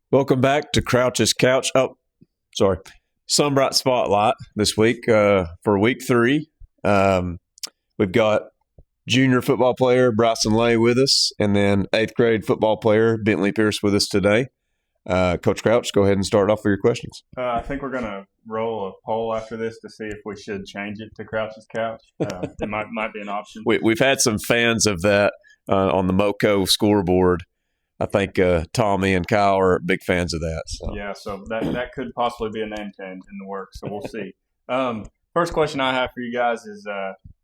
Welcome back to Crouch's Couch. Sunbright Spotlight this week for week 3. We've got junior football player Bryson Lay with us, and then 8th grade football player Bentley Pierce with us today. Coach Crouch, go ahead and start off with your questions. I think we're going to roll a poll after this to see if we should change it to Crouch's Couch. It might be an option. We've had some fans of that on the MoCo scoreboard. I think Tommy and Kyle are big fans of that. So. Yeah, so that could possibly be a name change in the works, so we'll see. First question I have for you guys is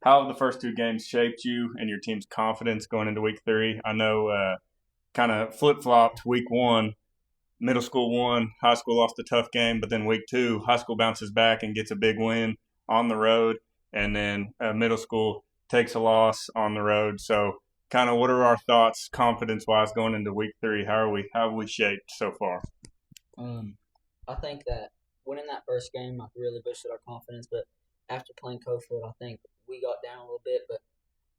how have the first 2 games shaped you and your team's confidence going into week 3? I know kind of flip-flopped week 1. Middle school won, high school lost a tough game, but then week 2, high school bounces back and gets a big win on the road, and then middle school takes a loss on the road. So kind of what are our thoughts confidence-wise going into week 3? How have we shaped so far? I think that winning that first game really boosted our confidence, but after playing Cofield, I think we got down a little bit, but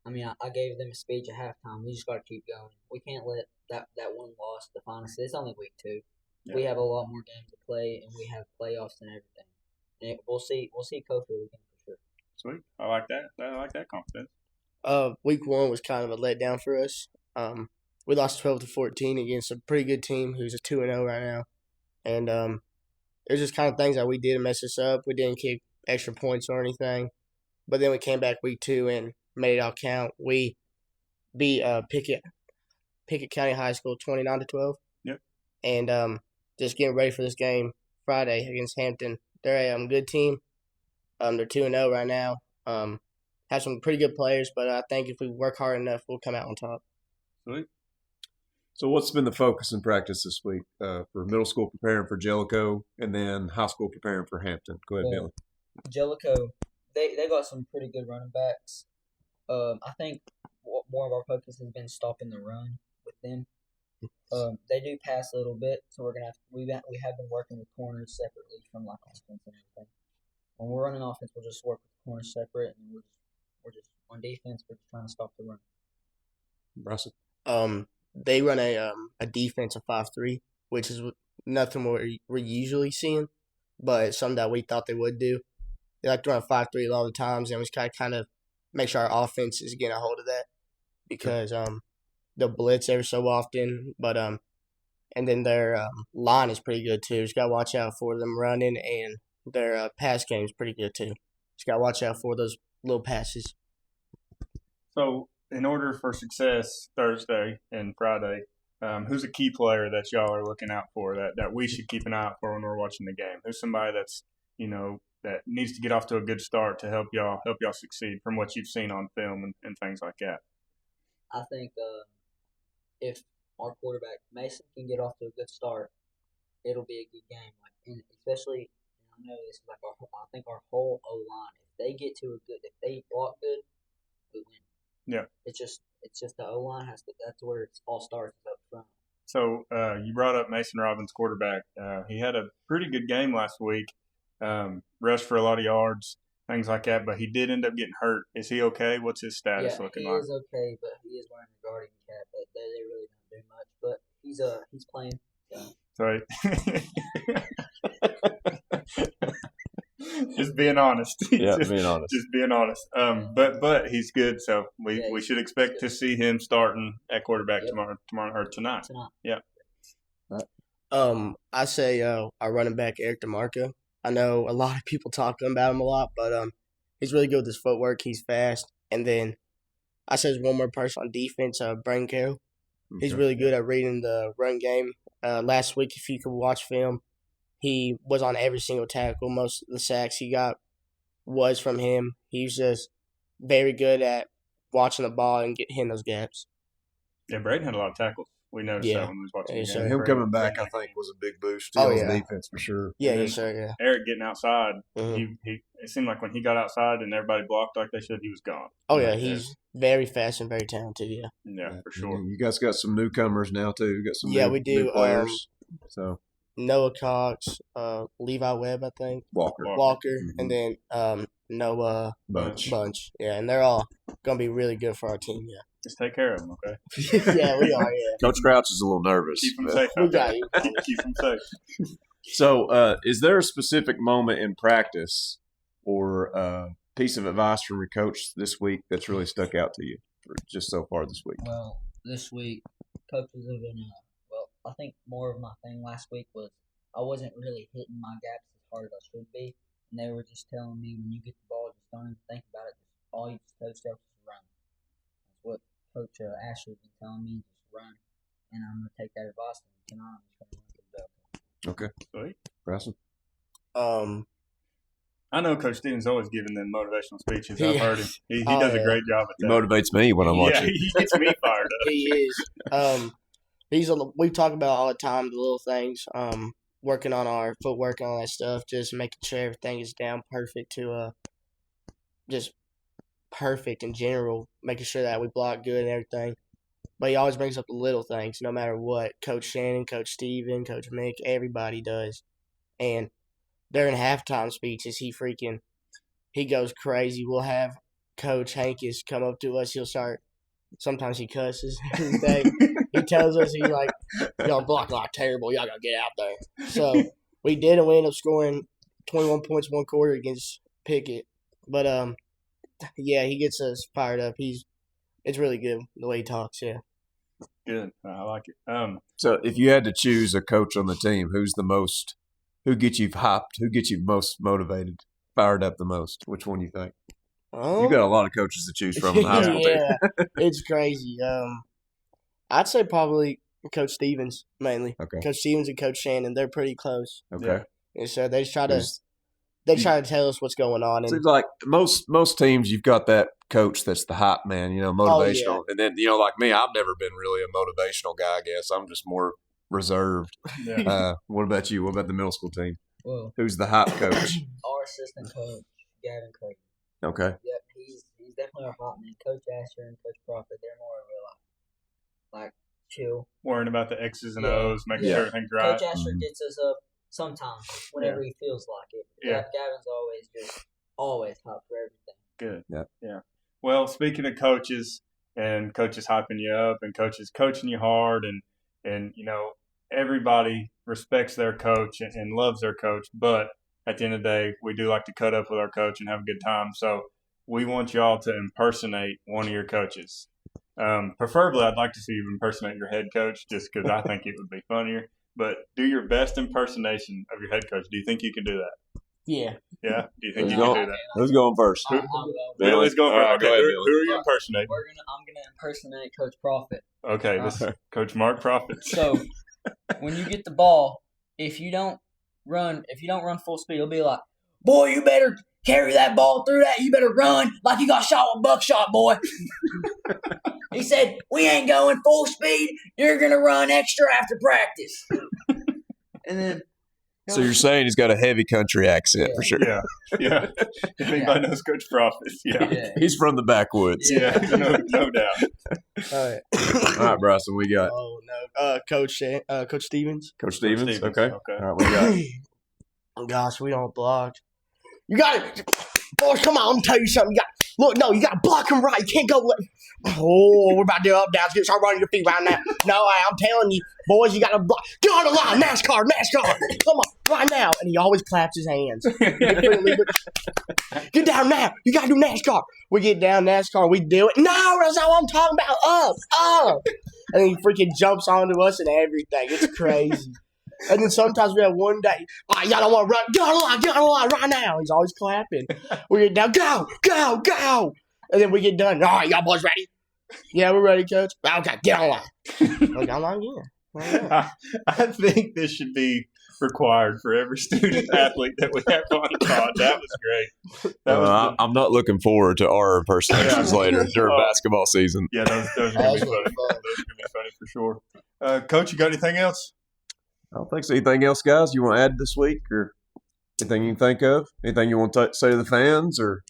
I gave them a speech at halftime. We just got to keep going. We can't let that one loss define us. It's only week 2. Yeah. We have a lot more games to play, and we have playoffs and everything. And we'll see Cofield again for sure. Sweet. I like that. I like that confidence. Week 1 was kind of a letdown for us. We lost 12-14 against a pretty good team who's a 2-0 right now. And it was just kind of things that we did to mess us up. We didn't kick extra points or anything. But then we came back week 2 and made it all count. We beat Pickett County High School 29-12. Yep. And just getting ready for this game Friday against Hampton. They're a good team. They're 2-0 right now. Have some pretty good players, but I think if we work hard enough, we'll come out on top. Sweet. So what's been the focus in practice this week for middle school preparing for Jellicoe and then high school preparing for Hampton? Go ahead, Billy. Jellicoe, they got some pretty good running backs. I think more of our focus has been stopping the run with them. They do pass a little bit, so we have been working with corners separately from offense and everything. When we're running offense, we'll just work with the corners separate, and we're just on defense. We're just trying to stop the run. Russell. They run a defense of 5-3, which is nothing we're usually seeing, but it's something that we thought they would do. They like to run 5-3 a lot of the times, and we just kind of make sure our offense is getting a hold of that because they'll blitz every so often, but and then their line is pretty good too. Just got to watch out for them running, and their pass game is pretty good too. Just got to watch out for those little passes. So, in order for success Thursday and Friday, who's a key player that y'all are looking out for that we should keep an eye out for when we're watching the game? Who's somebody that's that needs to get off to a good start to help y'all succeed from what you've seen on film and things like that? I think if our quarterback Mason can get off to a good start, it'll be a good game. And especially, I know this is I think our whole O line. If they block good, we win. Yeah. It's just the O line that's where it all starts up front. So you brought up Mason Robbins, quarterback. He had a pretty good game last week. Rushed for a lot of yards, things like that, but he did end up getting hurt. Is he okay? What's his status looking like? He is okay, but he is wearing a guarding cap. But they really don't do much. But he's playing. So just being honest. Yeah, being honest. Just being honest. But he's good, so we should expect to see him starting at quarterback tomorrow or tonight. Yeah. I say our running back Eric DeMarco. I know a lot of people talking about him a lot, but he's really good with his footwork. He's fast. And then I say there's one more person on defense, Brain Carroll. Okay. He's really good at reading the run game. Last week, if you could watch film, he was on every single tackle. Most of the sacks he got was from him. He's just very good at watching the ball and hitting those gaps. Yeah, Braden had a lot of tackles. We noticed that when we was watching the game. Him coming back, I think, was a big boost to his defense for sure. Yeah, yes, sir, yeah. Eric getting outside, it seemed like when he got outside and everybody blocked like they should, he was gone. Oh, yeah, he's very fast and very talented, yeah. Yeah, for sure. You guys got some newcomers now, too. You got some we do. New players. Noah Cox, Levi Webb, I think. Walker. Mm-hmm. And then no Bunch. Yeah, and they're all gonna be really good for our team. Yeah. Just take care of them, okay? Yeah, we are. Yeah. Coach Crouch is a little nervous. Keep them but- safe We out there. got you. Keep them safe. So, is there a specific moment in practice or piece of advice from your coach this week that's really stuck out to you, just so far this week? Well, this week, coaches have been, I think more of my thing last week was I wasn't really hitting my gaps as hard as I should be. And they were just telling me when you get the ball, just don't even think about it. Just all you just toe steps is run. That's what Coach Ashley's been telling me, just run. And I'm going to take that advice and tonight I'm just going to run to the bell. Okay. Sweet. Russell? I know Coach Stevens always giving them motivational speeches. He I've heard him. is. He Oh, does a yeah. great job at He that. motivates me when I'm Yeah, watching. he gets me fired up. He is. We talk about all the time the little things. Working on our footwork and all that stuff, just making sure everything is down perfect to just perfect in general, making sure that we block good and everything. But he always brings up the little things, no matter what. Coach Shannon, Coach Steven, Coach Mick, everybody does. And during halftime speeches, he goes crazy. We'll have Coach Hankins come up to us. Sometimes he cusses and everything. He tells us, he's like, y'all block like terrible. Y'all got to get out there. So we did, and we ended up scoring 21 points one quarter against Pickett. But, yeah, he gets us fired up. It's really good the way he talks, yeah. Good. I like it. So, if you had to choose a coach on the team, who gets you hyped? Who gets you most motivated, fired up the most? Which one do you think? You got a lot of coaches to choose from in the high school team. Yeah, it's crazy. I'd say probably Coach Stevens mainly. Okay. Coach Stevens and Coach Shannon, they're pretty close. Okay. And so they try to tell us what's going on. And Seems like most teams, you've got that coach that's the hype man, motivational. And then, like me, I've never been really a motivational guy, I guess. I'm just more reserved. Yeah. What about you? What about the middle school team? Well, Who's the hype coach? our assistant coach, Gavin Craig. Okay. Yep, he's definitely our hot man. Coach Asher and Coach Prophet, they're more of a like chill. Worrying about the X's and Yeah. O's, making Yeah. sure everything's right. Coach Asher gets us up sometimes whenever he feels like it. Yeah. Gavin's always hot for everything. Good. Yeah. Yeah. Well, speaking of coaches and coaches hyping you up and coaches coaching you hard and everybody respects their coach and loves their coach, but at the end of the day, we do like to cut up with our coach and have a good time. So we want y'all to impersonate one of your coaches. Preferably, I'd like to see you impersonate your head coach just because I think it would be funnier. But do your best impersonation of your head coach. Do you think you can do that? yeah. Yeah? Do you think you Who's can going- do that? Who's going first? I'm Billy's going All for right, okay. go ahead, Who Billy. are you impersonating? I'm gonna impersonate Coach Prophet. Okay, this is Coach Mark Prophet. So when you get the ball, if you don't run full speed, it'll be like, boy, you better carry that ball through that. You better run like you got shot with buckshot, boy. He said, we ain't going full speed. You're gonna run extra after practice. And then So you're saying he's got a heavy country accent for sure. Yeah, yeah. If anybody knows Coach Prophet, yeah. He's from the backwoods. Yeah, no doubt. All right. All right, Bryson, we got Oh no, Coach Stevens. Coach Stevens. Stevens, Okay. okay. All right, we got Oh gosh, we don't block. You got it, boys. Come on, let me tell you something. You got to block him right. You can't go. We're about to do up downs. Start running your feet right now. No, I'm telling you, boys, you got to block. Get on the line, NASCAR. Come on, right now. And he always claps his hands. Get down now. You got to do NASCAR. We get down NASCAR. We do it. No, that's not what I'm talking about. Up. And then he freaking jumps onto us and everything. It's crazy. And then sometimes we have one day, all right, y'all don't want to run. Get on the line right now. He's always clapping. We get down, go. And then we get done. All right, y'all boys ready? Yeah, we're ready, coach. Okay, get on the line. Get on the line again. I think this should be required for every student athlete that we have on the pod. That was great. That was I'm not looking forward to our impersonations Yeah. later during Oh. basketball season. yeah, those are gonna be funny. Those are gonna be funny for sure. Coach, you got anything else? I don't think so. Anything else, guys, you want to add this week or anything you can think of? Anything you want to say to the fans or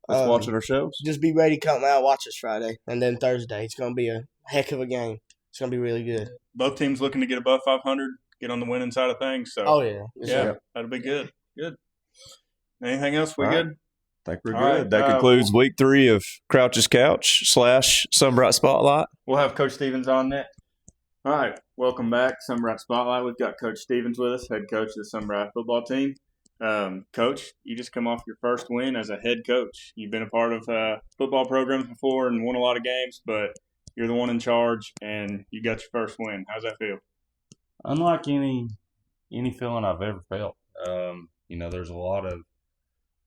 that's watching our shows? Just be ready to come out, watch us Friday. And then Thursday. It's going to be a heck of a game. It's going to be really good. Both teams looking to get above 500, get on the winning side of things. So Oh, yeah. Yes, yeah, sir. that'll be good. Good. Anything else? We All right. good? think we're All good. right, That concludes week 3 of Crouch's Couch / Sunbright Spotlight. We'll have Coach Stevens on next. All right, welcome back, Sunbright Spotlight. We've got Coach Stevens with us, head coach of the Sunbright football team. Coach, you just come off your first win as a head coach. You've been a part of football programs before and won a lot of games, but you're the one in charge, and you got your first win. How's that feel? Unlike any feeling I've ever felt.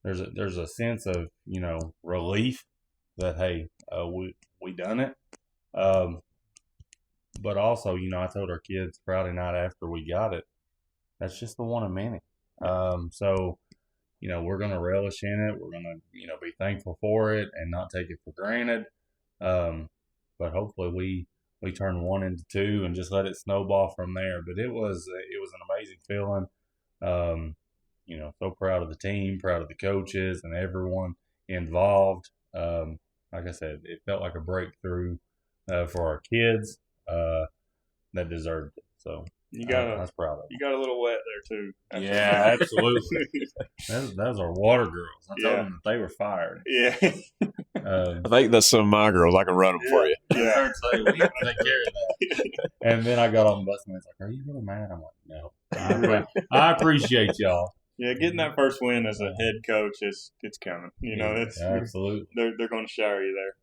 There's a sense of relief that hey, we done it. But also, I told our kids Friday night after we got it, that's just the one a minute. So, we're going to relish in it. We're going to, be thankful for it and not take it for granted. But hopefully we turn 1 into 2 and just let it snowball from there. But it was an amazing feeling. So proud of the team, proud of the coaches and everyone involved. Like I said, it felt like a breakthrough for our kids that deserved it. So I was proud of it. You got a little wet there too. Yeah, absolutely. Those are water girls. I told them that they were fired. Yeah. I think that's some of my girls. I can run them for you. Yeah. We have to take care of that. And then I got on the bus and they was like, "Are you really mad?" I'm like, "No." I appreciate y'all. Yeah, getting that first win as a head coach it's coming. Absolutely. They're going to shower you there.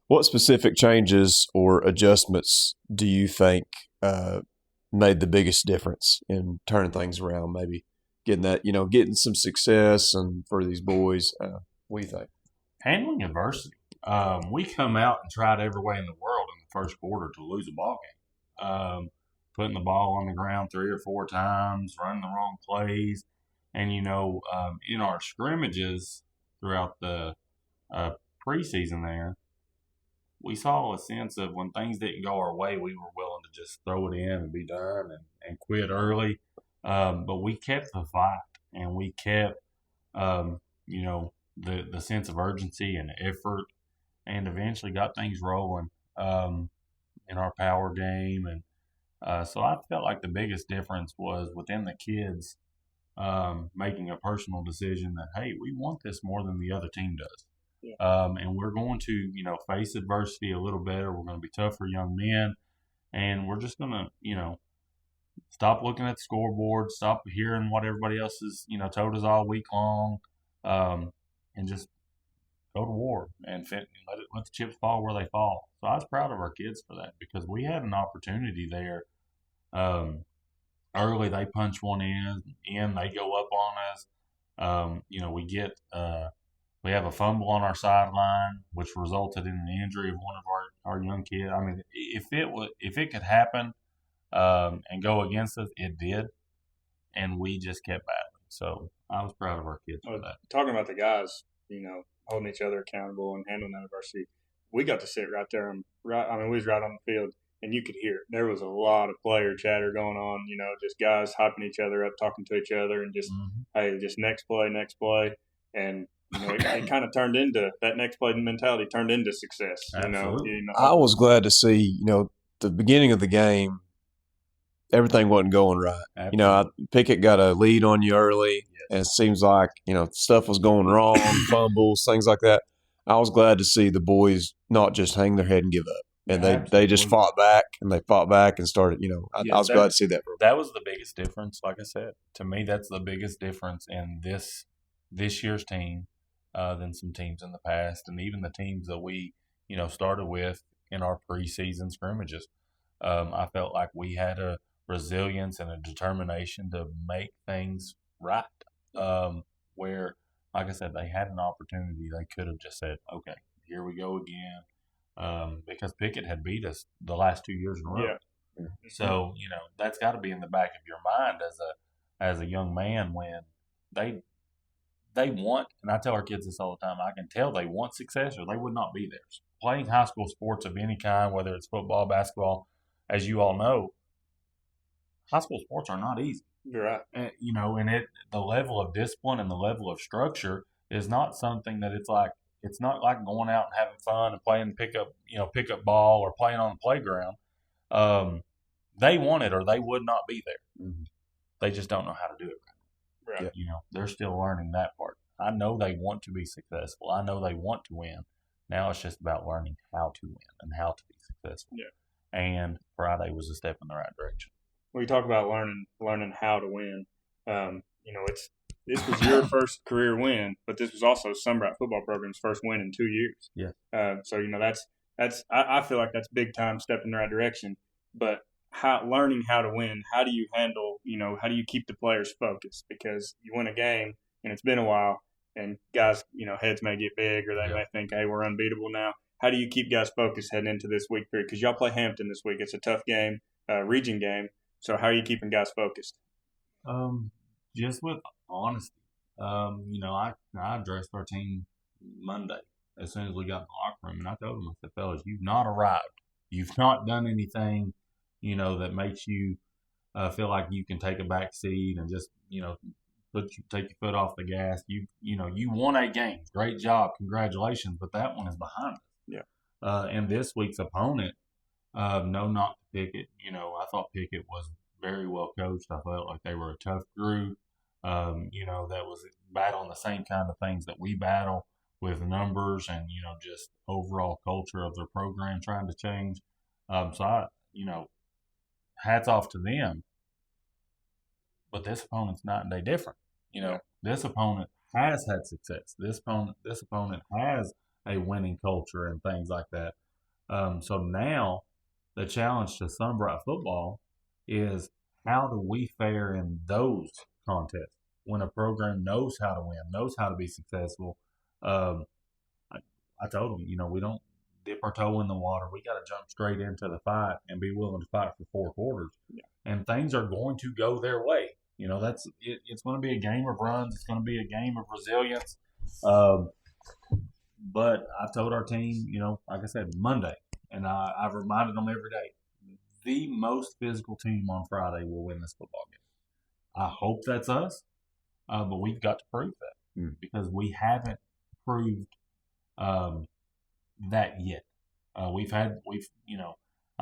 What specific changes or adjustments do you think made the biggest difference in turning things around? Maybe getting that, getting some success and for these boys. What do you think? Handling adversity. We come out and tried every way in the world in the first quarter to lose a ball game. Putting the ball on the ground 3 or 4 times, running the wrong plays. And, in our scrimmages throughout the preseason there, we saw a sense of when things didn't go our way, we were willing to just throw it in and be done and quit early. But we kept the fight and we kept, the sense of urgency and effort and eventually got things rolling in our power game. And so I felt like the biggest difference was within the kids making a personal decision that, hey, we want this more than the other team does. Yeah. And we're going to, face adversity a little better. We're going to be tougher young men. And we're just going to, stop looking at the scoreboard, stop hearing what everybody else has, told us all week long, and just go to war and let the chips fall where they fall. So I was proud of our kids for that because we had an opportunity there. Early, they punch one in, they go up on us. We have a fumble on our sideline, which resulted in the injury of one of our young kids. I mean, if it could happen and go against us, it did, and we just kept battling. So I was proud of our kids for that. Talking about the guys, holding each other accountable and handling that adversity, we got to sit right there we was right on the field. And you could hear it. There was a lot of player chatter going on, just guys hyping each other up, talking to each other, and just, hey, just next play. And, it kind of turned into that next play mentality turned into success. I was glad to see, the beginning of the game, everything wasn't going right. Absolutely. Pickett got a lead on you early, and it seems like, stuff was going wrong, fumbles, things like that. I was glad to see the boys not just hang their head and give up. And they just fought back and started, I was glad to see that. That was the biggest difference. Like I said, to me, that's the biggest difference in this year's team than some teams in the past. And even the teams that we, started with in our preseason scrimmages. I felt like we had a resilience and a determination to make things right. Where, like I said, they had an opportunity. They could have just said, okay, here we go again. Because Pickett had beat us the last 2 years in a row. Yeah. So, that's got to be in the back of your mind as a young man when they want, and I tell our kids this all the time, I can tell they want success or they would not be there. Playing high school sports of any kind, whether it's football, basketball, as you all know, high school sports are not easy. You're right. And, the level of discipline and the level of structure is not something that it's not like going out and having fun and playing pickup ball or playing on the playground. They want it or they would not be there. Mm-hmm. They just don't know how to do it. Right. They're still learning that part. I know they want to be successful. I know they want to win. Now it's just about learning how to win and how to be successful. Yeah. And Friday was a step in the right direction. We talk about learning how to win. This was your first career win, but this was also Sunbright football program's first win in 2 years. Yeah. So I feel like that's big time step in the right direction. But learning how to win, how do you handle, how do you keep the players focused? Because you win a game and it's been a while, and guys, heads may get big, or they may think, hey, we're unbeatable now. How do you keep guys focused heading into this week 3? Because y'all play Hampton this week. It's a tough game, region game. So how are you keeping guys focused? Just with honesty. I addressed our team Monday as soon as we got in the locker room, and I told them, I said, fellas, you've not arrived. You've not done anything, that makes you feel like you can take a back seat and just, take your foot off the gas. You won 8 games. Great job. Congratulations. But that one is behind us. Yeah. And this week's opponent, no knock to Pickett. I thought Pickett was very well coached. I felt like they were a tough group, that was battling the same kind of things that we battle with numbers and, just overall culture of their program trying to change. So hats off to them. But this opponent's night and day different. This opponent has had success. This opponent has a winning culture and things like that. So now the challenge to Sunbright football is, how do we fare in those contests when a program knows how to win, knows how to be successful? I told them, we don't dip our toe in the water. We got to jump straight into the fight and be willing to fight for 4 quarters. Yeah. And things are going to go their way. It's going to be a game of runs. It's going to be a game of resilience. But I've told our team, like I said, Monday, and I've reminded them every day, the most physical team on Friday will win this football game. I hope that's us, but we've got to prove that because we haven't proved that yet. I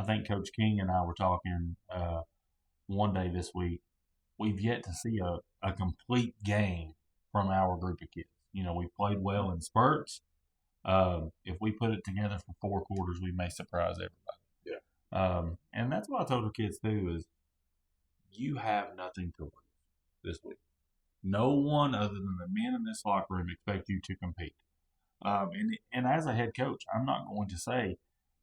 think Coach King and I were talking one day this week. We've yet to see a complete game from our group of kids. We've played well in spurts. If we put it together for 4 quarters, we may surprise everybody. Yeah. And that's what I told the kids too, is you have nothing to lose this week. No one other than the men in this locker room expect you to compete. And as a head coach, I'm not going to say,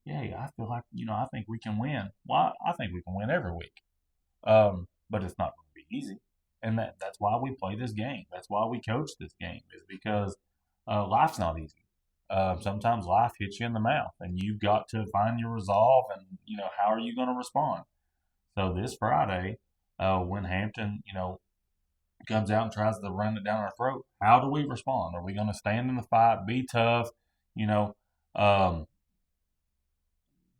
yeah, I feel like, I think we can win. Well, I think we can win every week. But it's not going to be easy. And that's why we play this game. That's why we coach this game, is because life's not easy. Sometimes life hits you in the mouth, and you've got to find your resolve and, how are you going to respond? So this Friday, when Hampton, comes out and tries to run it down our throat, how do we respond? Are we going to stand in the fight, be tough?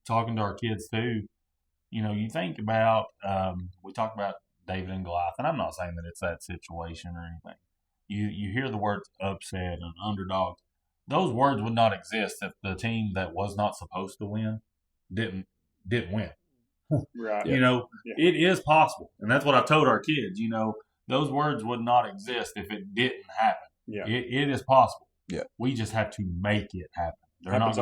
Talking to our kids too, you think about, we talk about David and Goliath, and I'm not saying that it's that situation or anything. You hear the words upset and underdog. Those words would not exist if the team that was not supposed to win didn't win. Right. It is possible. And that's what I told our kids, those words would not exist if it didn't happen. Yeah. It is possible. Yeah. We just have to make it happen. They're not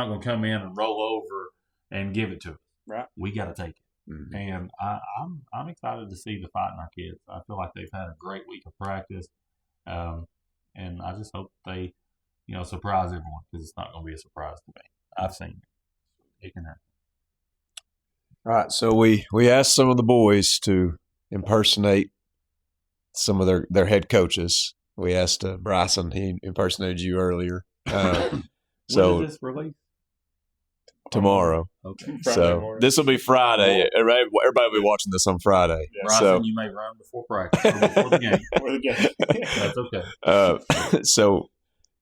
going to come in and roll over and give it to us. Right. We got to take it. Mm-hmm. And I'm excited to see the fight in our kids. I feel like they've had a great week of practice. And I just hope they, surprise everyone, because it's not going to be a surprise to me. I've seen it. It can happen. All right, so we asked some of the boys to impersonate some of their head coaches. We asked Bryson; he impersonated you earlier. So when is this released? Tomorrow. Okay. So this will be Friday. Everybody will be watching this on Friday. Yeah. Bryson, So you may run before practice or before the game. That's okay. So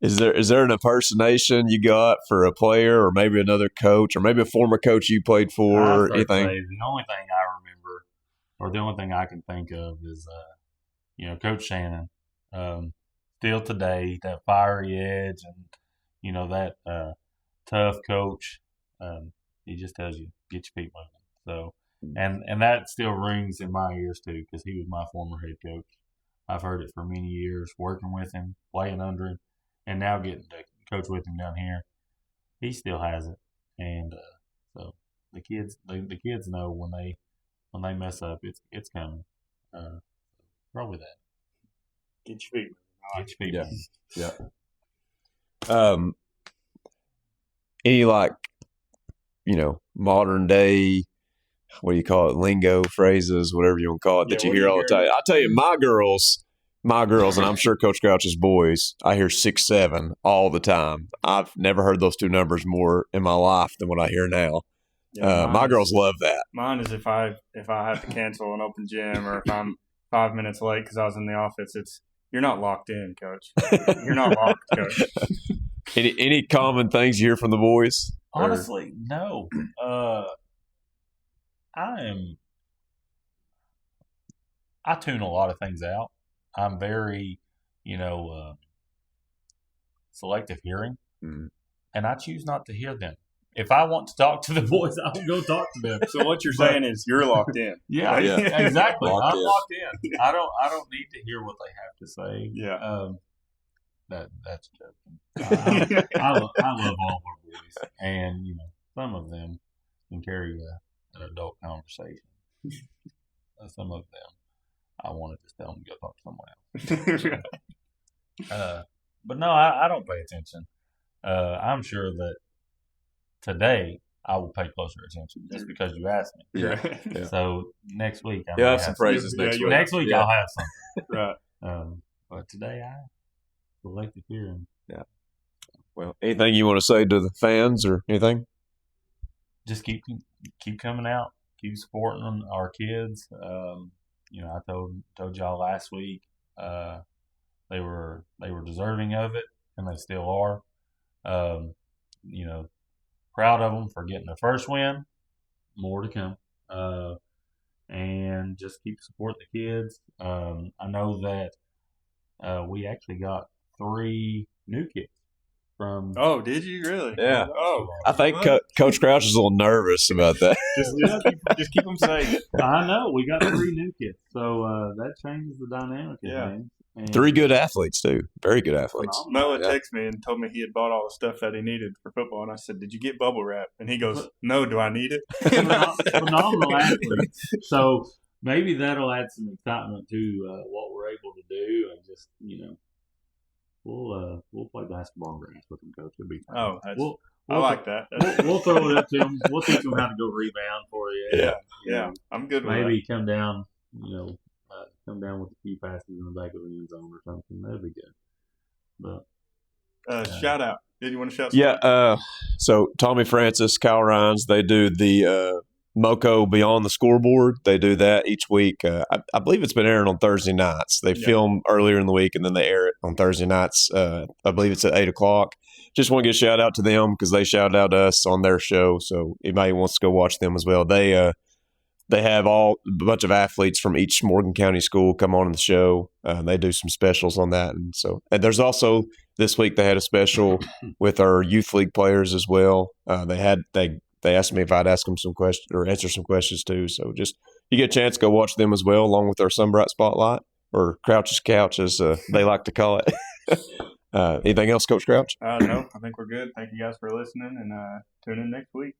is there an impersonation you got for a player, or maybe another coach, or maybe a former coach you played for, or anything? The only thing I remember, or the only thing I can think of, is Coach Shannon. Still today, that fiery edge and that tough coach. He just tells you, get your feet moving. So, and that still rings in my ears too, because he was my former head coach. I've heard it for many years, working with him, playing under him, and now getting to coach with him down here. He still has it, and so the kids know when they mess up, it's coming. Probably that. Get your feet. Get your feet. Yeah. Yeah. Any modern day, what do you call it, lingo, phrases, whatever you want to call it, that you hear all the time? I tell you, my girls, and I'm sure Coach Crouch's boys, I hear 6'7" all the time. I've never heard those two numbers more in my life than what I hear now. Yeah, my girls love that. Mine is if I have to cancel an open gym or if I'm 5 minutes late because I was in the office, you're not locked in, Coach. You're not locked, Coach. Any common things you hear from the boys? Honestly, no. I tune a lot of things out. I'm very, selective hearing, and I choose not to hear them. If I want to talk to the boys, I will go talk to them. So what you're saying is you're locked in. Yeah, exactly. Locked I'm in. locked in. I don't need to hear what they have to say. Yeah. That's joking. I love all of our boys, and some of them can carry an adult conversation. Some of them, I want to just tell them to go talk to someone else. But no, I don't pay attention. I'm sure that today I will pay closer attention just because you asked me. Yeah. So next week, I have some phrases next week. Next week, I'll have something. Right. But today, I selective hearing. Yeah. Well, anything you want to say to the fans or anything? Just keep coming out, keep supporting our kids. I told y'all last week they were deserving of it, and they still are. Proud of them for getting their first win. More to come. And just keep supporting the kids. I know that we actually got 3 new kids from. Oh, did you really? Yeah. Oh, I think Coach Crouch is a little nervous about that. just keep them safe. I know we got 3 new kids, so that changes the dynamic. Yeah. And 3 good athletes too. Very good athletes. Noah texted me and told me he had bought all the stuff that he needed for football, and I said, "Did you get bubble wrap?" And he goes, "No, do I need it?" Phenomenal athletes. So maybe that'll add some excitement to what we're able to do, and just we'll play basketball and grass with them, Coach. It'll be fun. Oh, I like that. We'll throw it up to them. We'll teach them how to go rebound for you. Yeah. I'm good with Maybe come down, come down with a few passes in the back of the end zone or something. That'd be good. But shout out. Did you want to shout? Yeah. So Tommy Francis, Kyle Rhines, they do the Moco Beyond the Scoreboard. They do that each week. I believe it's been airing on Thursday nights. They film earlier in the week and then they air it on Thursday nights. I believe it's at 8:00. Just want to give a shout out to them because they shouted out us on their show. So anybody wants to go watch them as well. They have a bunch of athletes from each Morgan County school come on the show. They do some specials on that. And there's also this week they had a special with our youth league players as well. They asked me if I'd ask them some questions or answer some questions too. So just you get a chance, go watch them as well, along with our Sunbright Spotlight or Crouch's Couch as they like to call it. Anything else, Coach Crouch? No, I think we're good. Thank you guys for listening and tune in next week.